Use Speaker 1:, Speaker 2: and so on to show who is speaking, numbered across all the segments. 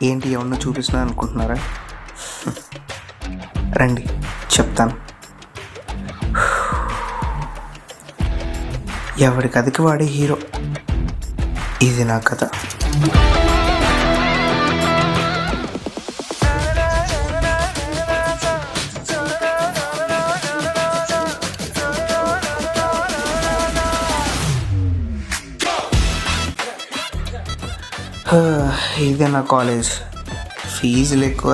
Speaker 1: ఏంటి ఎవరినో చూపిస్తున్నాను అనుకుంటున్నారా? రండి చెప్తాను. ఎవడి కథకి వాడే హీరో. ఇది నా కథ. ఇదే నా కాలేజ్. ఫీజులు ఎక్కువ,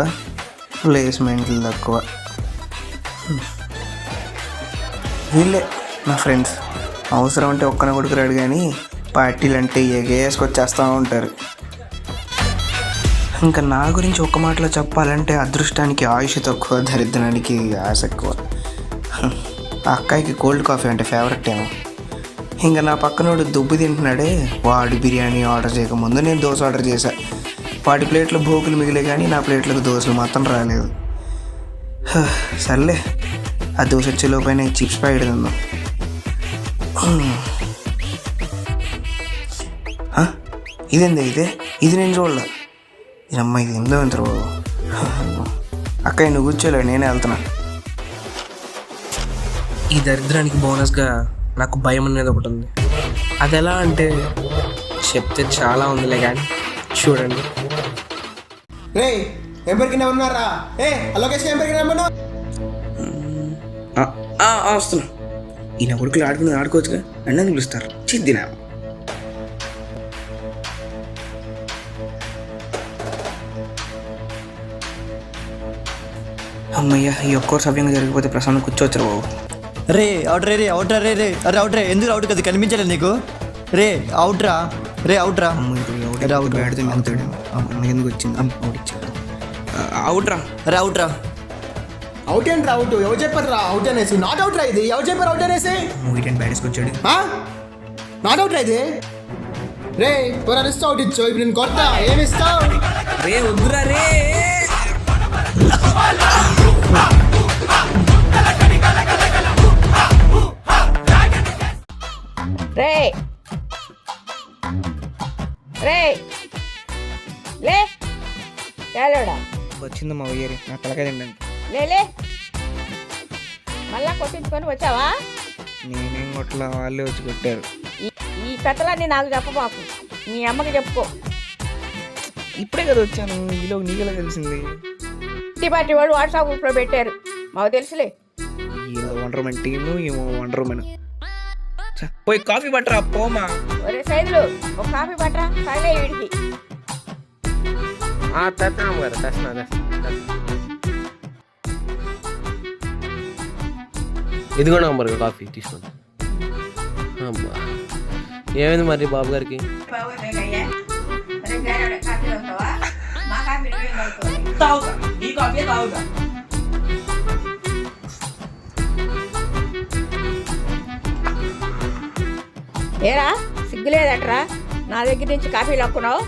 Speaker 1: ప్లేస్మెంట్లు తక్కువ. వీళ్ళే నా ఫ్రెండ్స్. అవసరం అంటే ఒక్కన కొడుకురాడు, కానీ పార్టీలు అంటే ఎగేసుకొచ్చేస్తూ ఉంటారు. ఇంకా నా గురించి ఒక్క మాటలో చెప్పాలంటే అదృష్టానికి ఆయుష్ తక్కువ, దరిద్రానికి ఆశ ఎక్కువ. ఆ అక్కాయికి కోల్డ్ కాఫీ అంటే ఫేవరెట్ ఏమో. ఇంకా నా పక్కనోడు దుబ్బు తింటున్నాడే, వాడు బిర్యానీ ఆర్డర్ చేయకముందు నేను దోశ ఆర్డర్ చేశా. వాడి ప్లేట్లో భోకులు మిగిలే, కానీ నా ప్లేట్లకు దోశలు మాత్రం రాలేదు. సర్లే, ఆ దోశ వచ్చేలోపైన చిప్స్ ప్యాకెట్ తిందాం. ఇదేందా ఇది నేను చూడలే. అమ్మ ఇది ఎందో ఎంత బాబు. అక్క నువ్వు కూర్చోలే, నేనే వెళ్తున్నా. ఈ దరిద్రానికి బోనస్గా నాకు భయం అనేది ఒకటి ఉంది. అది ఎలా అంటే చెప్తే చాలా ఉందిలే, కానీ చూడండి. వస్తున్నా. ఈయన కొడుకులు ఆడుకోవచ్చుగా, నన్ను పిలుస్తారు. చిద్దినా అమ్మయ్య, ఈ ఒక్కరు సవ్యంగా జరిగిపోతే ప్రశాంతం కూర్చోవచ్చురా బాబు.
Speaker 2: రే అవుట్రా, రే అవుట్రా, రే రే అరే అవుట్రా. ఎందుకు అవుట్ కదా, కనిపించలేదు నీకు? రే అవుట్రా, రే అవుట్రా.
Speaker 1: ఎందుకు వచ్చింది అవుట్రా?
Speaker 2: రే అవుట్రా.
Speaker 3: అవుట్ ఏంట్రా అవుట్? ఎవరు చెప్పారు రా అవుట్ అనేసి? నాట్ అవుట్ రా ఇది. ఎవరు చెప్పారు అవుట్ అనేసి?
Speaker 1: బ్యాట్స్కి వచ్చాడు.
Speaker 3: నాట్ అవుట్ రా ఇది. రే త్వరగా రిస్ట్ అవుట్ ఇచ్చావు. ఇప్పుడు నేను కొత్త ఏమి ఇస్తావు?
Speaker 1: రే వద్దురా రే.
Speaker 4: రే రే లే లేడా
Speaker 1: వచ్చిందమ్మా వయ్యారి, నా తలకాయ తిండండి.
Speaker 4: లే మళ్ళా కొట్టించుకొని వచ్చావా?
Speaker 1: నేనేం కొట్లా, వాళ్ళే వచ్చి కొట్టారు.
Speaker 4: ఈ కథలన్నీ నాకు చెప్పబాకు, నీ అమ్మకి చెప్పుకో.
Speaker 1: ఇప్పుడే కదా వచ్చాను, ఈలో నీకెలా తెలిసింది?
Speaker 4: పార్టీ వాళ్ళు వాట్సాప్ గ్రూప్లో పెట్టారు, మాకు తెలుసులే.
Speaker 1: ఏదో వండర్మన్ టీము, ఏమో వండర్మన్. పోయి కాఫీ పట్టరా పోమా.
Speaker 4: ఒరే సైదులు, ఒక కాఫీ పట్టరా, తాగే వీడికి.
Speaker 5: ఇదిగోండి అమ్మరు కాఫీ తీసుకోండి. అమ్మా ఏమైంది మరి బాబు గారికి?
Speaker 4: ఏరా సిగ్గులేదట్రా, నా దగ్గర నుంచి కాఫీ లాక్కున్నావు.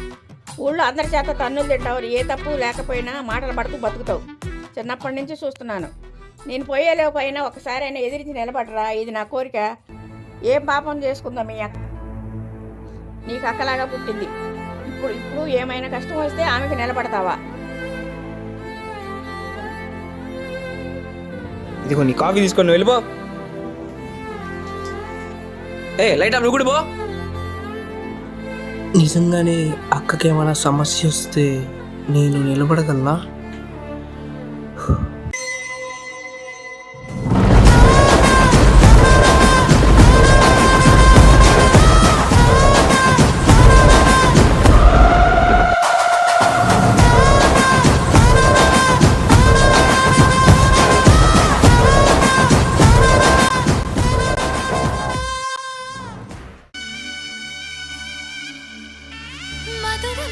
Speaker 4: ఊళ్ళో అందరి చేత తన్నులు తింటావు, ఏ తప్పు లేకపోయినా మాటలు పడుతూ బతుకుతావు. చిన్నప్పటి నుంచి చూస్తున్నాను. నేను పోయేలేకపోయినా ఒకసారి అయినా ఎదిరించి నిలబడరా, ఇది నా కోరిక. ఏం పాపం చేసుకుందాం మీ అక్క? నీకు అక్కలాగా పుట్టింది. ఇప్పుడు ఏమైనా కష్టం వస్తే ఆమెకు నిలబడతావా?
Speaker 1: ఇదిగో నీ కాఫీ తీసుకొని వెళ్ళిపో. లైట్ ఆఫ్, నువ్వు కూడా పో. నిజంగానే అక్కకి ఏమైనా సమస్య వస్తే నేను నిలబడగలనా?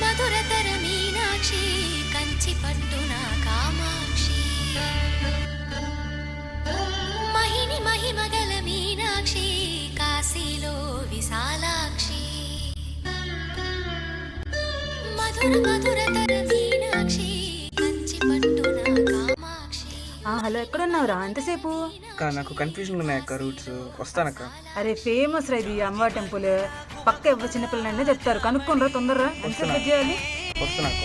Speaker 6: మధురతర మీనాక్షి కంచి పట్టున కామాక్షి మహిని మహిమగల మీనాక్షి కాశీలో విశాలాక్షి మధురతర మీనాక్షి కంచి పట్టున కామాక్షి.
Speaker 7: హలో, ఎక్కడున్నావురా? ఎంతసేపు?
Speaker 1: నాకు కన్ఫ్యూజన్ ఉన్నాయి అక్క, రూట్స్. వస్తానక్క.
Speaker 7: అరే ఫేమస్ రా ఇది అమ్మవారి టెంపుల్. పక్క ఎవరు చిన్నపిల్లలైనా చెప్తారు, కనుక్కోనరా తొందరరా. ఎంతసేపు చేయాలి?
Speaker 1: వస్తున్నాక.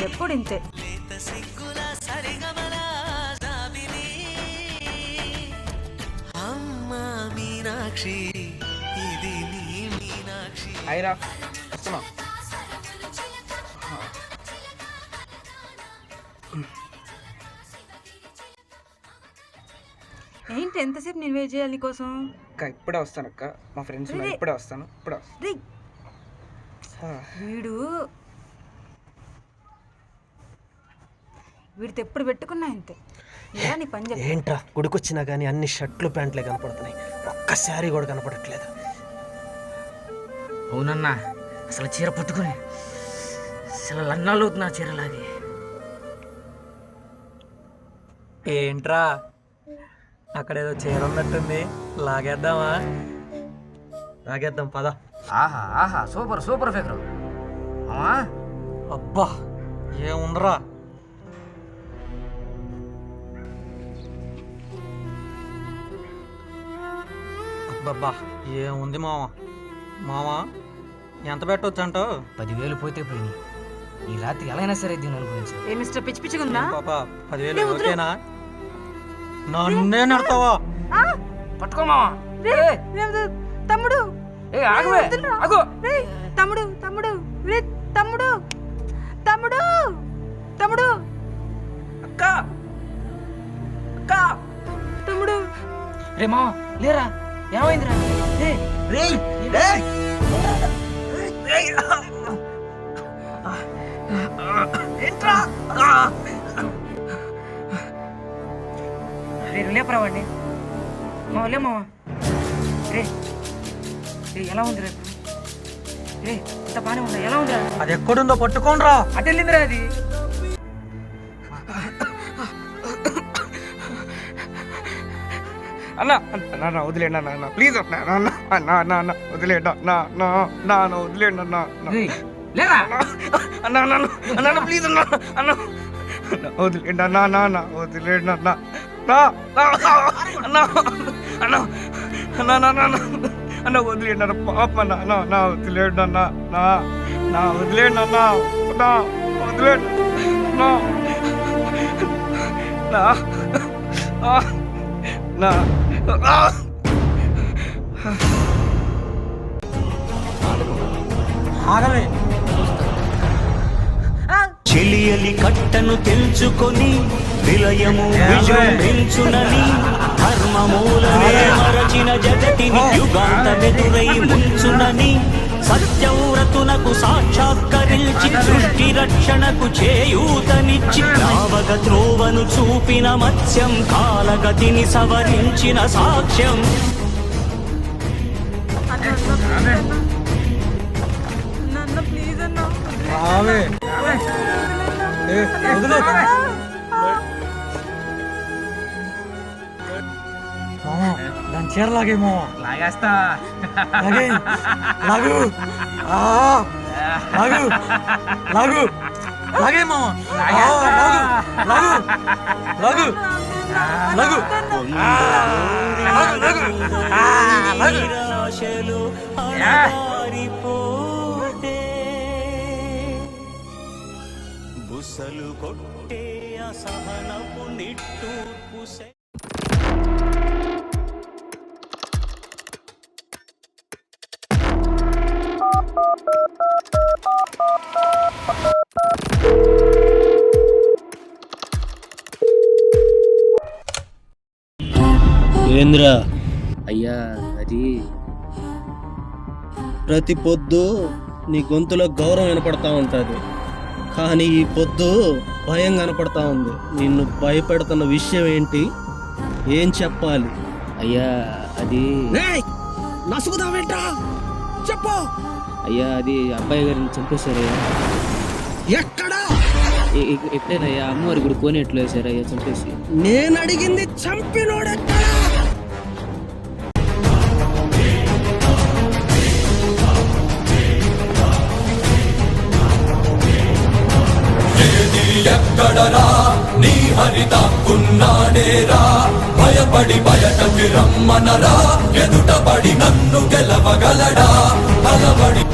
Speaker 7: ఎప్పుడు ఇంతే.
Speaker 1: అయిరా వస్తున్నా.
Speaker 7: ఏంటి ఎంతసేపు నేను వెయిట్ చేయాలి నీకోసం?
Speaker 1: అక్క ఇప్పుడే వస్తాను అక్క, మా ఫ్రెండ్స్ ఉన్నారు, ఇప్పుడే వస్తాను.
Speaker 7: రేయ్, వీడితో ఎప్పుడు పెట్టుకున్నా ఇంతే. ఇలా నీ పని చెప్పు.
Speaker 5: ఏంట్రా గుడికొచ్చినా కానీ అన్ని షర్ట్లు ప్యాంట్లే కనపడుతున్నాయి, ఒక్క శారీ కూడా కనపడట్లేదు.
Speaker 8: అవునన్నా, అసలు చీర పట్టుకుని అసలు లన్నాలు అవుతున్నా చీరలాగి.
Speaker 9: ఏంట్రా అక్కడేదో చీర ఉన్నట్టుంది, లాగేద్దామా?
Speaker 5: లాగేద్దాం పద.
Speaker 8: ఆహా ఆహా, సూపర్ సూపర్ ఫిగర్.
Speaker 9: అబ్బా ఏముండరా, అబ్బబ్బా ఏముంది మావా ఎంత పెట్టవచ్చు అంటావు?
Speaker 8: 10,000 పోతే పోయినాయి. ఈ రాత్రి ఎలా అయినా సరే దీని అనుభవించాలి.
Speaker 7: ఏ మిస్టర్ పిచ్చి పిచ్చిగా ఉందా?
Speaker 9: పాపా 10,000 ఓకేనా? నన్నే నడతావా?
Speaker 8: పట్టుకోమా.
Speaker 7: తమ్ముడు
Speaker 8: ఆగవే ఆగు.
Speaker 7: తమ్ముడు తమ్ముడు తమ్ముడు తమ్ముడు తమ్ముడు
Speaker 8: అక్క అక్క
Speaker 7: తమ్ముడు.
Speaker 8: రే మామ లేరా, ఏమైందిరా? లేపరా వాడిని. మామ లే మామ. రే ఎలా ఉంది రేపు? రే ఇంత బాగానే ఉందా? ఎలా ఉందిరా?
Speaker 9: అది ఎక్కడుందో పట్టుకోనరా.
Speaker 8: అటు వెళ్ళిందిరా అది.
Speaker 1: అన్న వదిలేండి అన్న, ప్లీజ్ అన్న వదిలేండి అన్న వదిలేండి
Speaker 8: లేరా
Speaker 1: అన్న ప్లీజ్ అన్న వదిలేండి అన్న వదిలేండి అన్న వదిలేండి అన్న పాప అన్న వదిలేండి అన్న వదిలేండి అన్న వదిలేండి
Speaker 9: ఆగలే.
Speaker 10: చెలియలి కట్టను తెంచుకొని విలయము విజృంభించునని ధర్మమూలమే మరచిన జగతిని యుగాంతమెదురై ముంచునని సత్యవ్రతునకు సాక్షాత్కరించి సృష్టి రక్షణకు చేయూతనిచ్చి రావగ త్రోవను చూపిన మత్స్యం కాలగతిని సవరించిన సాక్ష్యం.
Speaker 7: నాన్న ప్లీజ్ అన్న.
Speaker 9: రావే. వదిలే. దాని చీర లాగేమో.
Speaker 8: లాగేస్తా.
Speaker 9: లాగు లాగు లాగు లాగేమో. లాగు లాగు
Speaker 10: నిరాశలు అలవారిపోతే బుసలు కొట్టే అసహనపు నిట్టూర్పు
Speaker 5: ఏంద్రా
Speaker 8: అయ్యా అది
Speaker 5: ప్రతి పొద్దు నీ గొంతులో గౌరవం వినపడతా ఉంటుంది, కానీ ఈ పొద్దు భయం కనపడతా ఉంది. నిన్ను భయపెడుతున్న విషయం ఏంటి? ఏం చెప్పాలి?
Speaker 8: అయ్యా అది
Speaker 5: నసుగుదావేంట్రా? చెప్పు.
Speaker 8: అయ్యా అది అబ్బాయి గారిని చంపేశారయ్యా.
Speaker 5: ఎక్కడా?
Speaker 8: ఎప్పుడైనా అమ్మవారి గుడి కోనేట్లో వేసారయ్యా చంపేసి.
Speaker 5: నేను అడిగింది చంపినోడెక్కడా?
Speaker 10: ఎక్కడరా నీ హరితాకున్నాడేరా, భయపడి బయటకి రమ్మనరా, ఎదుటపడి నన్ను గెలవగలడా, బలపడి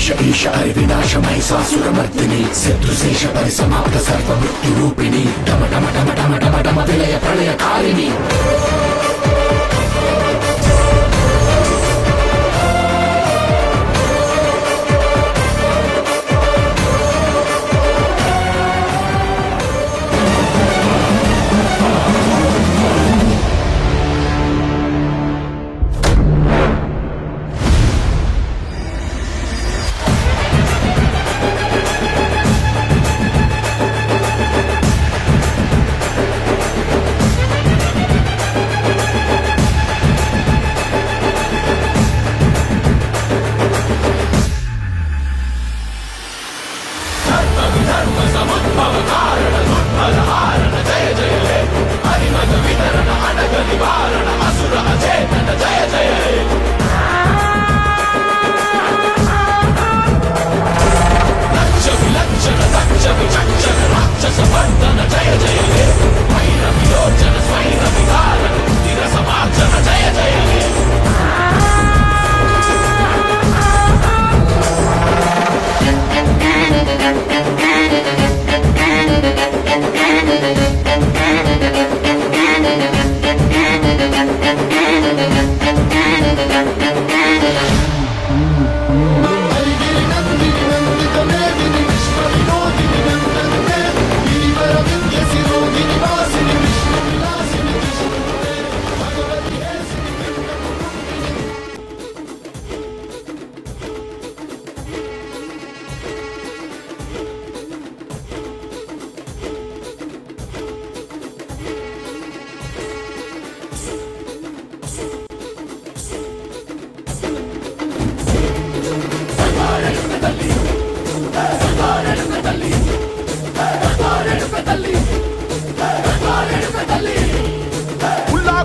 Speaker 10: ఈశ ఈశ హరి వినాశ మహిషాసురమర్దిని శత్రుశేష పరిసమాప్త సర్వమృత్యు రూపిణి డమ డమ డమ డమ డమ డమ విలయ ప్రళయకారిణి.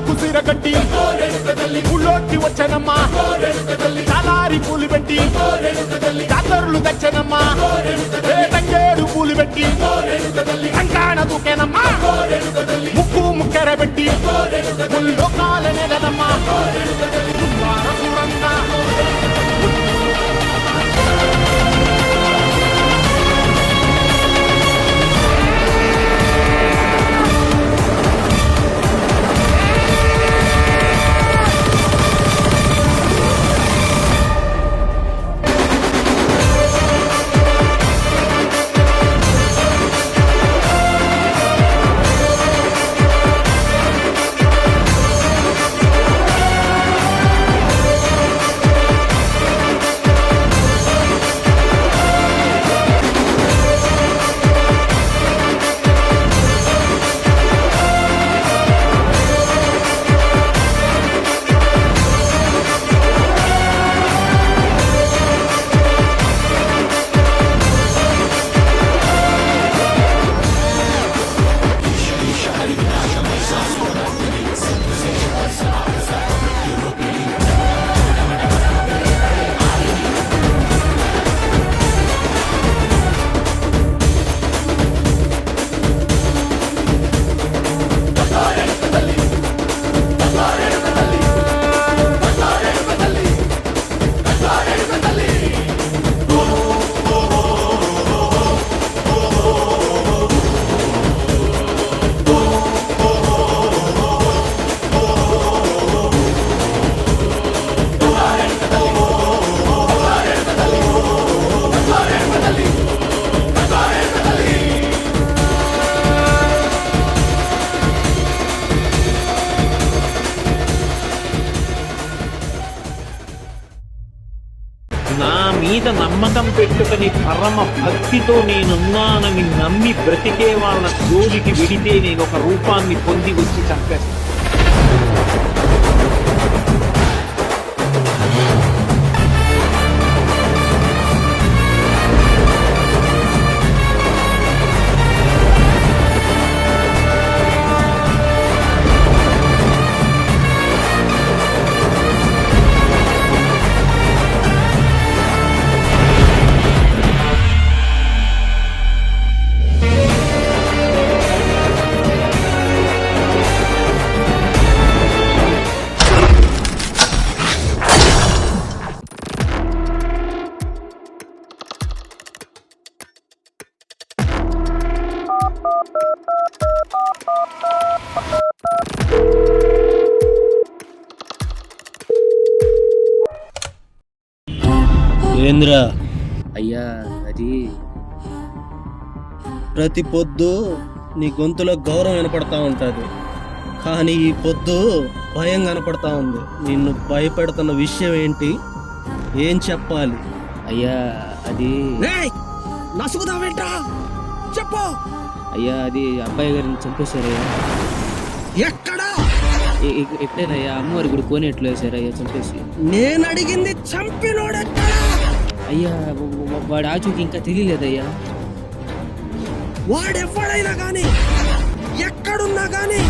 Speaker 10: కుసిరగట్టి ఉళ్ళోకి వచ్చనమ్మా చాలారి పూలు పెట్టి జాతరులు తెచ్చనమ్మా తంగేడు పూలు పెట్టి కంకాణ దూకేనమ్మా ముక్కు ముక్కెర పెట్టి లోకాల నెలనమ్మా చూడంగా
Speaker 11: నా మీద నమ్మకం పెట్టుకుని పరమ భక్తితో నేనున్నానని నమ్మి బ్రతికే వాళ్ళ జోలికి వెడితే నేను ఒక రూపాన్ని పొంది వచ్చి చంపేస్తాను.
Speaker 5: ఏంద్రా?
Speaker 9: అయ్యా అది
Speaker 5: ప్రతి పొద్దు నీ గొంతులో గౌరవం వినపడతా ఉంటుంది, కానీ ఈ పొద్దు భయం కనపడతా ఉంది. నిన్ను భయపెడుతున్న విషయం ఏంటి? ఏం చెప్పాలి?
Speaker 9: అయ్యా అది
Speaker 5: నసుగుదావేంట్రా? చెప్పు.
Speaker 9: అయ్యా అది అబ్బాయి గారిని చంపేశారయ్యా.
Speaker 5: ఎక్కడా?
Speaker 9: ఎక్కడేనయ్యా? అమ్మవారి గుడి కోనేట్లో వేశారయ్యా చంపేసి.
Speaker 5: నేను అడిగింది చంపినోడెక్కడా?
Speaker 9: అయ్యా వాడు ఆచూకి ఇంకా తెలియలేదయ్యా.
Speaker 5: వాడెవ్వడైనా గాని ఎక్కడున్నా గాని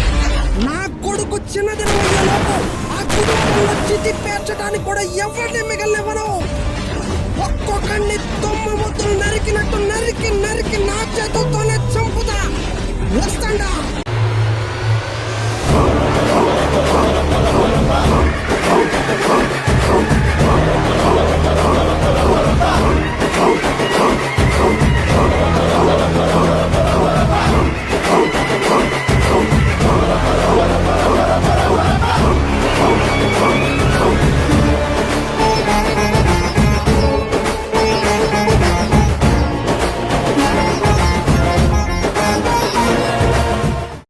Speaker 5: నా కొడుకు చిన్నదినమయ్యేలోపు ఆ కుటుంబంలో చితి పేర్చడానికి కూడా ఎవరిని మిగలనివ్వను. ఒక్కొక్కడిని తొమ్మిది ముద్దలు నరికినట్టు నరికి నరికి నా చేతులతోనే చంపుతా. వస్తాండా?